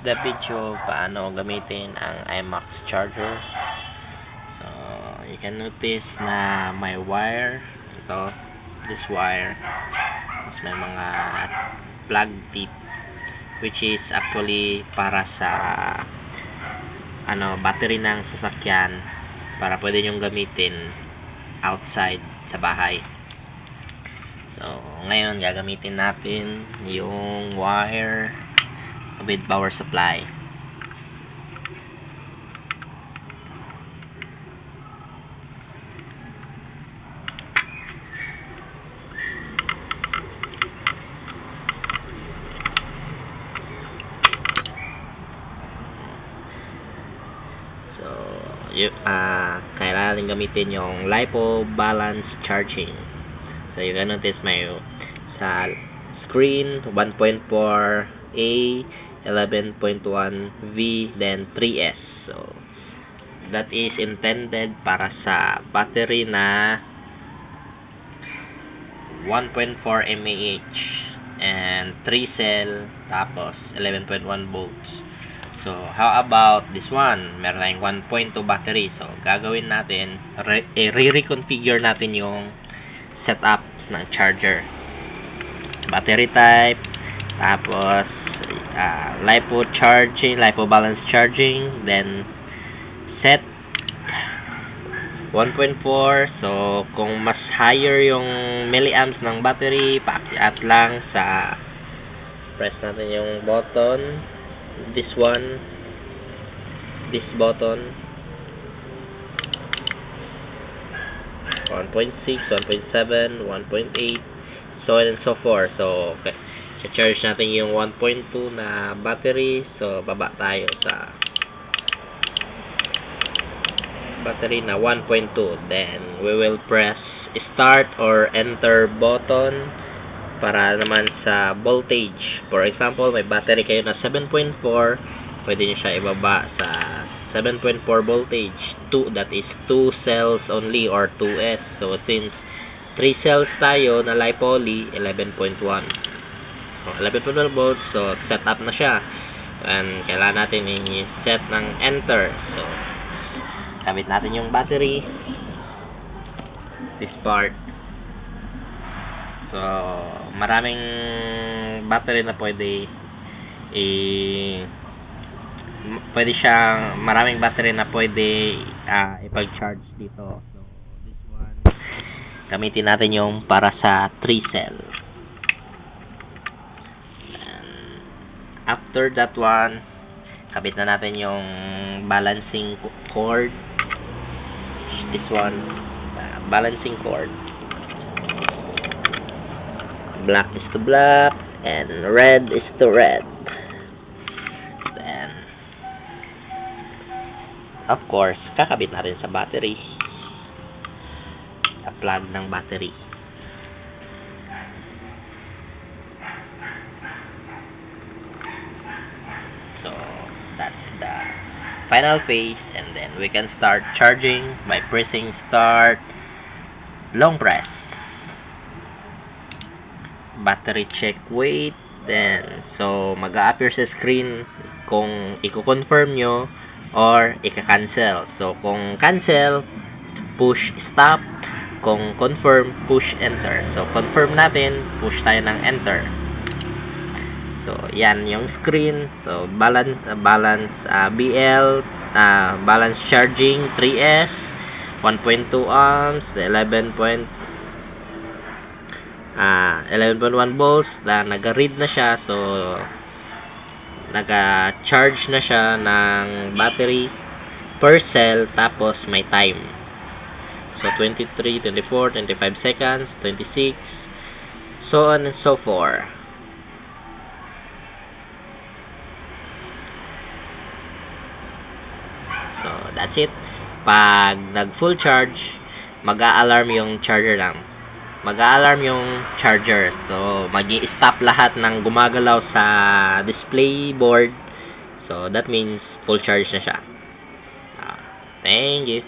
the video paano gamitin ang iMax charger. So, you can notice na may wire. Ito, this wire. Tapos may mga plug tip, which is actually para sa battery ng sasakyan para pwede nyong gamitin outside sa bahay. So, ngayon gagamitin natin yung wire with power supply. So, kailangan gamitin yung LiPo balance charging. So, you can notice may sa screen 1.4A, 11.1V, then 3S. So, that is intended para sa battery na 1.4 mAh and 3 cell, tapos 11.1 volts. So, how about this one? Meron tayong 1.2 battery. So, gagawin natin, re-reconfigure natin yung setup ng charger. Battery type, tapos LiPo charging, LiPo balance charging, then set 1.4. So, kung mas higher yung milliamps ng battery, paakyat lang sa press natin yung button. This one, this button, 1.6, 1.7, 1.8, so on and so forth. So, okay, charge natin yung 1.2 na battery. So, baba tayo sa battery na 1.2. Then, we will press start or enter button para naman sa voltage. For example, may battery kayo na 7.4, pwede nyo siya ibaba sa 7.4 voltage. That is 2 cells only or 2S. So, since 3 cells tayo na LiPoly, 11.1. So, 11.1 volts. So, set up na siya. And, kailangan natin i-set ng enter. So, kabit natin yung battery. This part. So, maraming battery na maraming battery na pwede ipag-charge dito. So, this one, gamitin natin yung para sa 3 cell. And after that one, kabit na natin yung balancing cord. This one, balancing cord. Black is to black and red is to red. Then, of course, kakabit na rin sa battery. Sa plug ng battery. So, that's the final phase, and then we can start charging by pressing start, long press. Battery check weight, then so mag-a-appear sa screen kung i-confirm nyo or i-cancel. So kung cancel, push stop. Kung confirm, push enter. So confirm natin, push tayo ng enter. So yan yung screen. So balance BL, balance charging 3S, 1.2 ohms, 11.1 volts na naga-read na siya. So naga-charge na siya ng battery per cell, tapos may time. So 23, 24, 25 seconds, 26, so on and so forth. So that's it. Pag nag-full charge, mag-a-alarm yung charger lang. Mag-a-alarm yung charger. So, mag-i-stop lahat ng gumagalaw sa display board. So, that means full charge na siya. Thank you.